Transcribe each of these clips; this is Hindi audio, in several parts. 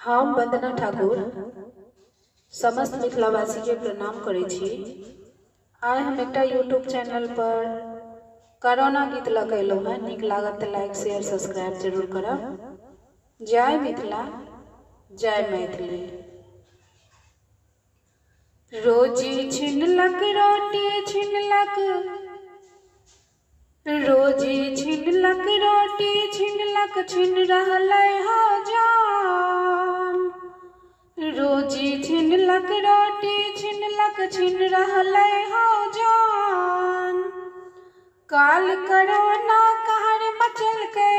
हम वंदना ठाकुर समस्त मिथिलावासी के प्रणाम करै छी। आइ हम एक यूट्यूब चैनल पर कोरोना गीत लगेलहुँ हैं। नीक लागत तो लाइक शेयर सब्सक्राइब जरूर करब। जय मिथिला, जय मैथिली। रोजी छिनलक रोटी छिनलक, रोजी छिनलक रोटी छिनलक, छिन रहलै हो जान। रोजी छिनलक रोटी छिनलक, छिन रहलै हो जान। काल कोरोना कहर मचलकै,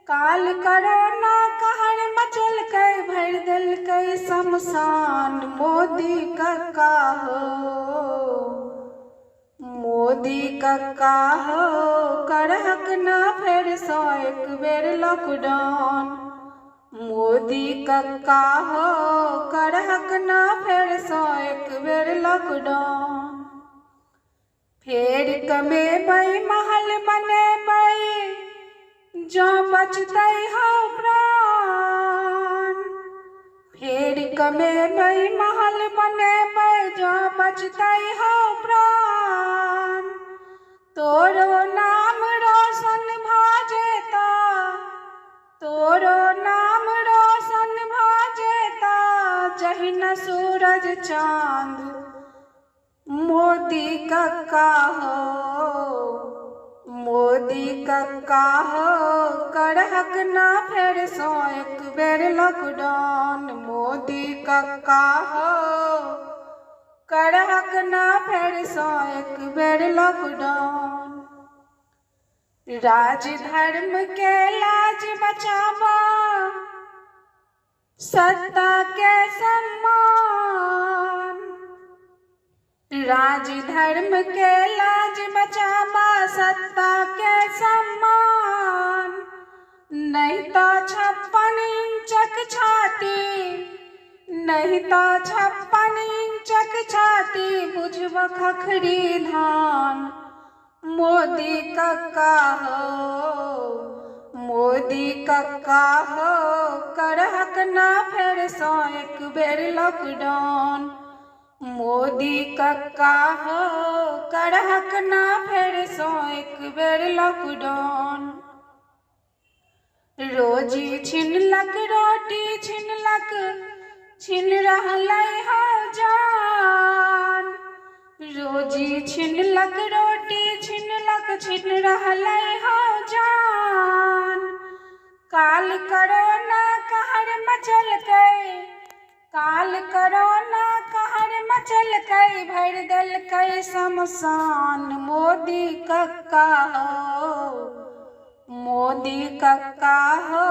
काल कोरोना कहर मचलकै, भरि देलकै शमशान। मोदी कक्का हो, मोदी कक्का हो, करहक ना फेर सौ एक बेर लॉकडाउन। मोदी कक्का हो, करहक ना फेर सौ एक बेर लॉकडाउन। फेर कमेबै महल बनेबै, जो बचतै हो प्राण। फेर कमेबै महल बनेबै, जो बचतै हो प्राण। तोरो नाम रोशन भऽ जेता, तोरो नाम रोशन भऽ जेता, जहिना सूरज चाँद। मोदी कक्का हो, मोदी कक्का हो, करहक ना फेर सौ एक बेर लॉकडाउन। मोदी कक्का हो, करहक ना फेर सौ एक बेर लॉकडाउन। राज धर्म के लाज बचावा, सत्ता के सम्मान। राज धर्म के लाज बचावा, सत्ता के सम्मान। नहीं तो 56 इंचक छाती, नहीं तो 56 इंचक छाती, बुझब खखरी धान। मोदी कक्का हो, मोदी कक्का हो, करहक ना फेर सौ एक बेर लॉकडाउन। मोदी कक्का हो, करहक ना फेर सौ एक बेर लॉकडाउन। रोजी छिनलक रोटी छिनलक, छिन रहलै हो जान। रोजी छिनलक रोटी छिनलक, छिन रहलै हो जान। काल कोरोना कहर मचलकै, काल कोरोना कहर मचलकै, भरि देलकै शमशान। मोदी कक्का हो, मोदी कक्का हो,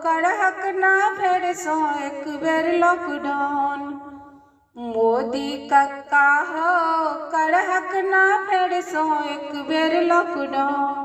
करहक ना फेर सौ एक बेर लॉकडाउन। मोदी कक्का हो, करहक ना फेर सौ एक बेर लॉकडाउन।